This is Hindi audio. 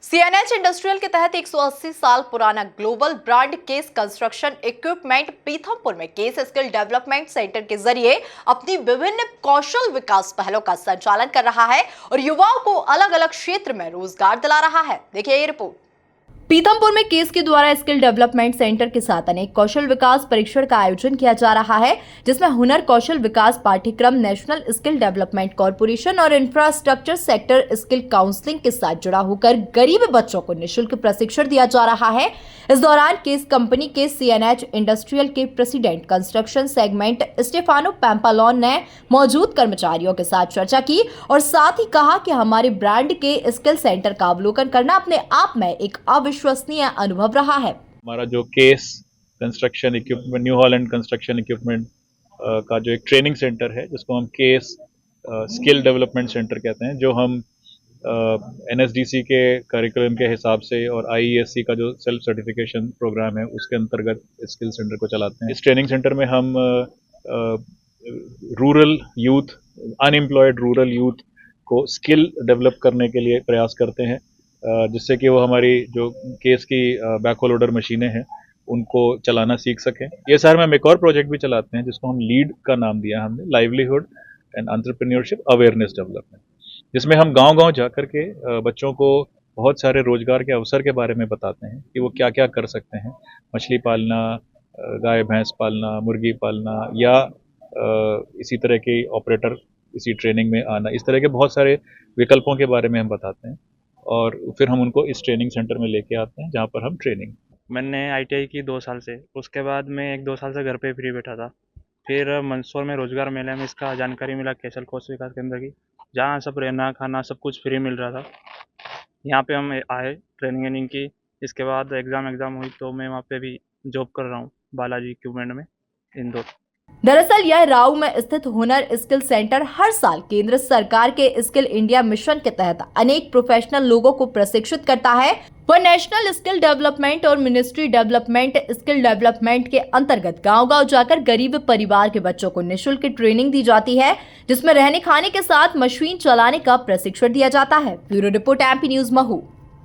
सीएनएच इंडस्ट्रियल के तहत 180 साल पुराना global brand case construction equipment Pithampur में केस स्किल डेवलपमेंट सेंटर के जरिए अपनी विभिन्न कौशल विकास पहलों का संचालन कर रहा है और युवाओं को अलग अलग क्षेत्र में रोजगार दिला रहा है। देखिए ये रिपोर्ट। पीथमपुर में केस के द्वारा स्किल डेवलपमेंट सेंटर के साथ अनेक कौशल विकास परीक्षण का आयोजन किया जा रहा है, जिसमें हुनर कौशल विकास पाठ्यक्रम, नेशनल स्किल डेवलपमेंट कॉर्पोरेशन और इंफ्रास्ट्रक्चर सेक्टर स्किल काउंसलिंग के साथ जुड़ा होकर गरीब बच्चों को निःशुल्क प्रशिक्षण दिया जा रहा है। इस दौरान केस कंपनी के सीएनएच इंडस्ट्रियल के प्रेसिडेंट कंस्ट्रक्शन सेगमेंट स्टेफानो पैम्पालोन ने मौजूद कर्मचारियों के साथ चर्चा की और साथ ही कहा कि हमारे ब्रांड के स्किल सेंटर का अवलोकन करना अपने आप में एक विश्वसनीय अनुभव रहा है। हमारा जो case construction equipment, new Holland construction equipment का जो एक ट्रेनिंग सेंटर है, जिसको हम केस स्किल डेवलपमेंट सेंटर कहते हैं, जो हम एनएसडीसी के करिकुलम के हिसाब से और आईईएससी का जो सेल्फ सर्टिफिकेशन प्रोग्राम है उसके अंतर्गत स्किल सेंटर को चलाते हैं। इस ट्रेनिंग सेंटर में हम rural youth, unemployed rural youth को स्किल डेवलप करने के लिए प्रयास करते हैं, जिससे कि वो हमारी जो केस की बैकहो लोडर मशीनें हैं उनको चलाना सीख सकें। ये सारे में हम एक और प्रोजेक्ट भी चलाते हैं जिसको हम लीड का नाम दिया हमने, livelihood and entrepreneurship awareness development, जिसमें हम गांव-गांव जा करके बच्चों को बहुत सारे रोजगार के अवसर के बारे में बताते हैं कि वो क्या क्या कर सकते हैं। मछली पालना, गाय भैंस पालना, मुर्गी पालना या इसी तरह के ऑपरेटर इसी ट्रेनिंग में आना, इस तरह के बहुत सारे विकल्पों के बारे में हम बताते हैं और फिर हम उनको इस ट्रेनिंग सेंटर में लेके आते हैं जहाँ पर हम ट्रेनिंग। मैंने आईटीआई की 2 साल से, उसके बाद मैं 1-2 साल से घर पे फ्री बैठा था। फिर मंदसौर में रोजगार मेले में इसका जानकारी मिला, कौशल कौशल विकास केंद्र की, जहाँ सब रहना खाना सब कुछ फ्री मिल रहा था। यहाँ पे हम आए, ट्रेनिंग की। इसके बाद एग्ज़ाम हुई तो मैं वहाँ पे भी जॉब कर रहा हूँ, बालाजी इक्विपमेंट में, इंदौर। दरअसल यह राऊ में स्थित हुनर स्किल सेंटर हर साल केंद्र सरकार के स्किल इंडिया मिशन के तहत अनेक प्रोफेशनल लोगों को प्रशिक्षित करता है। वह नेशनल स्किल डेवलपमेंट और मिनिस्ट्री डेवलपमेंट स्किल डेवलपमेंट के अंतर्गत गांव-गांव जाकर गरीब परिवार के बच्चों को निःशुल्क ट्रेनिंग दी जाती है, जिसमें रहने खाने के साथ मशीन चलाने का प्रशिक्षण दिया जाता है। Bureau report, MP news, Mhow.